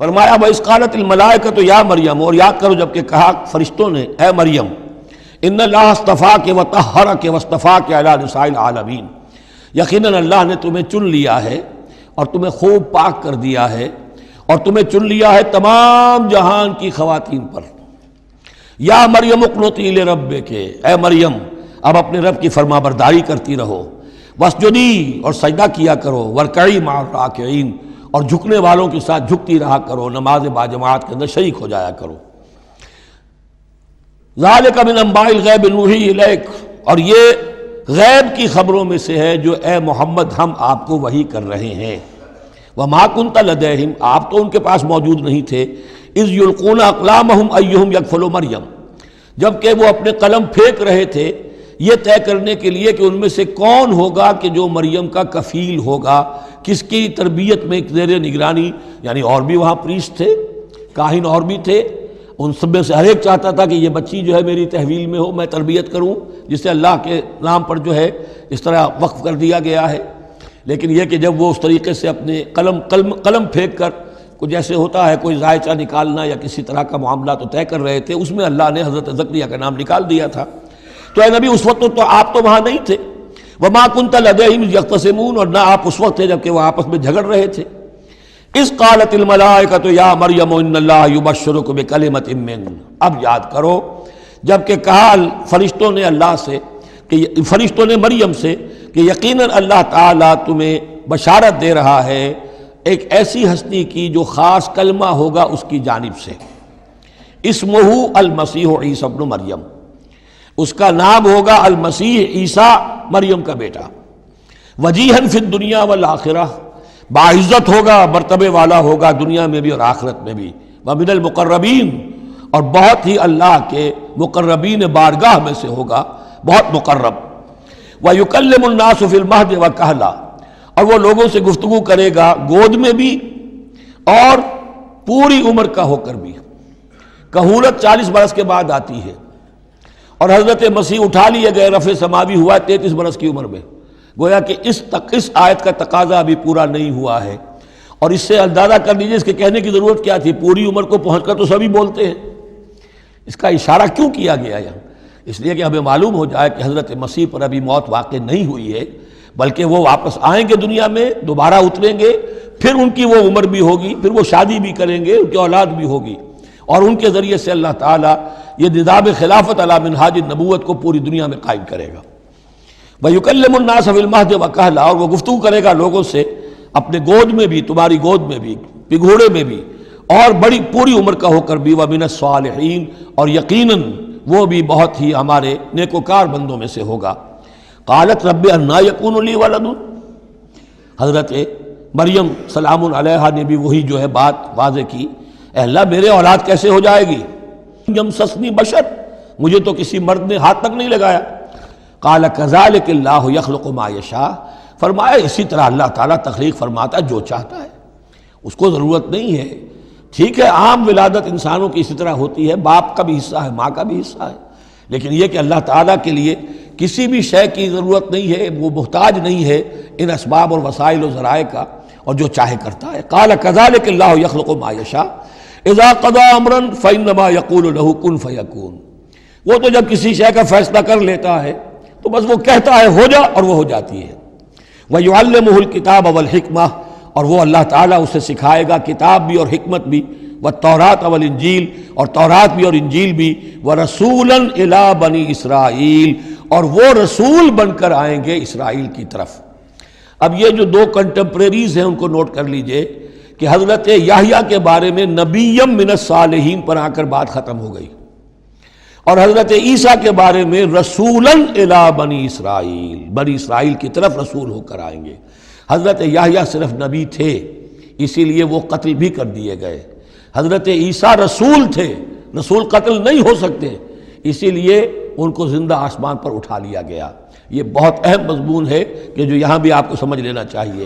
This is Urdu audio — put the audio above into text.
فرمایا وَإِذْ قَالَتِ الْمَلَائِكَةُ يَا مَرْيَمُ، اور یاد کرو جب کہ کہا فرشتوں نے اے مریم، اِنَّ اللَّهَ اصْطَفَاكِ وَطَهَّرَكِ وَاصْطَفَاكِ عَلَىٰ نِسَاءِ الْعَالَمِينَ، یقیناً اللہ نے تمہیں چن لیا ہے اور تمہیں خوب پاک کر دیا ہے اور تمہیں چن لیا ہے تمام جہان کی خواتین پر۔ یا مریم اقنتی لربک، اے مریم اب اپنے رب کی فرما برداری کرتی رہو، واسجدی اور سجدہ کیا کرو، وارکعی مع الراکعین اور جھکنے والوں کے ساتھ جھکتی رہا کرو، نماز باجماعت کے اندر شریک ہو جایا کرو۔ ذالک من انباء الغیب نوحی الیک، اور یہ غیب کی خبروں میں سے ہے جو اے محمد ہم آپ کو وحی کر رہے ہیں۔ وما کنت لدیہم، آپ تو ان کے پاس موجود نہیں تھے، اذ یلقون اقلامہم ایہم یکفل مریم، جبکہ وہ اپنے قلم پھینک رہے تھے یہ طے کرنے کے لیے کہ ان میں سے کون ہوگا کہ جو مریم کا کفیل ہوگا، کس کی تربیت میں زیر نگرانی، یعنی اور بھی وہاں پریسٹ تھے، کاہن اور بھی تھے، ان سب میں سے ہر ایک چاہتا تھا کہ یہ بچی جو ہے میری تحویل میں ہو، میں تربیت کروں، جسے اللہ کے نام پر جو ہے اس طرح وقف کر دیا گیا ہے۔ لیکن یہ کہ جب وہ اس طریقے سے اپنے قلم پھینک کر کچھ ایسے ہوتا ہے کوئی ذائچہ نکالنا یا کسی طرح کا معاملہ تو طے کر رہے تھے، اس میں اللہ نے حضرت زکریا کا نام نکال دیا تھا۔ تو اے نبی اس وقت تو آپ تو وہاں نہیں تھے، وما کنت لدیہم یختصمون، اور نہ آپ اس وقت تھے جب کہ وہ آپس میں جھگڑ رہے تھے۔ اذ قالت الملائکۃ یا مریم ان اللہ یبشرک بکلمۃ منہ، اب یاد کرو جب کہ کہا فرشتوں نے اللہ سے، کہ فرشتوں نے مریم سے کہ یقیناً اللہ تعالیٰ تمہیں بشارت دے رہا ہے ایک ایسی ہستی کی جو خاص کلمہ ہوگا اس کی جانب سے، اسمہ المسیح عیسی ابن مریم، اس کا نام ہوگا المسیح عیسیٰ مریم کا بیٹا، وجیہاً فی الدنیا والآخرہ، باعزت ہوگا، مرتبے والا ہوگا دنیا میں بھی اور آخرت میں بھی، ومن المقربین، اور بہت ہی اللہ کے مقربین بارگاہ میں سے ہوگا، بہت مقرب، وَيُكَلِّمُ النَّاسُ فِي الْمَهْدِ وَكَهْلًا، اور وہ لوگوں سے گفتگو کرے گا گود میں بھی اور پوری عمر کا ہو کر بھی۔ کہولت 40 برس کے بعد آتی ہے، اور حضرت مسیح اٹھا لیے گئے، رفع سماوی ہوا 33 برس کی عمر میں، گویا کہ اس آیت کا تقاضا ابھی پورا نہیں ہوا ہے۔ اور اس سے اندازہ کر لیجئے اس کے کہنے کی ضرورت کیا تھی، پوری عمر کو پہنچ کر تو سبھی بولتے ہیں، اس کا اشارہ کیوں کیا گیا یہاں؟ اس لیے کہ ہمیں معلوم ہو جائے کہ حضرت مسیح پر ابھی موت واقع نہیں ہوئی ہے، بلکہ وہ واپس آئیں گے دنیا میں، دوبارہ اتریں گے، پھر ان کی وہ عمر بھی ہوگی، پھر وہ شادی بھی کریں گے، ان کی اولاد بھی ہوگی، اور ان کے ذریعے سے اللہ تعالیٰ یہ نظام خلافت علی منہاج النبوت کو پوری دنیا میں قائم کرے گا۔ وَيُكَلِّمُ النَّاسَ فِي الْمَهْدِ وَكَهْلًا، اور وہ گفتگو کرے گا لوگوں سے اپنے گود میں بھی، تمہاری گود میں بھی، پگھوڑے میں بھی، اور بڑی پوری عمر کا ہو کر بھی، وَمِنَ الصَّالِحِينَ، اور یقیناً وہ بھی بہت ہی ہمارے نیکوکار بندوں میں سے ہوگا۔ قالت رب انا یکون لی ولد، حضرت مریم سلام علیہا نے بھی وہی جو ہے بات واضح کی، اے اللہ میرے اولاد کیسے ہو جائے گی، یمسسنی بشر، مجھے تو کسی مرد نے ہاتھ تک نہیں لگایا۔ قال کذالک اللہ یخلق ما یشاء، فرمایا اسی طرح اللہ تعالیٰ تخلیق فرماتا ہے جو چاہتا ہے، اس کو ضرورت نہیں ہے۔ ٹھیک ہے عام ولادت انسانوں کی اسی طرح ہوتی ہے، باپ کا بھی حصہ ہے، ماں کا بھی حصہ ہے، لیکن یہ کہ اللہ تعالیٰ کے لیے کسی بھی شے کی ضرورت نہیں ہے، وہ محتاج نہیں ہے ان اسباب اور وسائل و ذرائع کا، اور جو چاہے کرتا ہے۔ قال کذالک اللہ یخلق ما یشاء اذا قضى امرا فانما يقول له كن فيكون، وہ تو جب کسی شے کا فیصلہ کر لیتا ہے تو بس وہ کہتا ہے ہو جا اور وہ ہو جاتی ہے۔ وَيُعَلِّمُهُ الْكِتَابَ وَالْحِكْمَةَ، اور وہ اللہ تعالیٰ اسے سکھائے گا کتاب بھی اور حکمت بھی، وَالتَّوْرَاةَ وَالْإِنْجِيلَ، اور تورات بھی اور انجیل بھی، وَرَسُولًا إِلَىٰ بَنِي إِسْرَائِيل، اور وہ رسول بن کر آئیں گے اسرائیل کی طرف۔ اب یہ جو دو کنٹمپریریز ہیں ان کو نوٹ کر لیجئے کہ حضرت یحییٰ کے بارے میں نبیم من الصالحین پر آ کر بات ختم ہو گئی، اور حضرت عیسیٰ کے بارے میں رسولاً الی بنی اسرائیل، بنی اسرائیل کی طرف رسول ہو کر آئیں گے۔ حضرت یحییٰ صرف نبی تھے، اسی لیے وہ قتل بھی کر دیے گئے۔ حضرت عیسیٰ رسول تھے، رسول قتل نہیں ہو سکتے، اسی لیے ان کو زندہ آسمان پر اٹھا لیا گیا۔ یہ بہت اہم مضمون ہے کہ جو یہاں بھی آپ کو سمجھ لینا چاہیے۔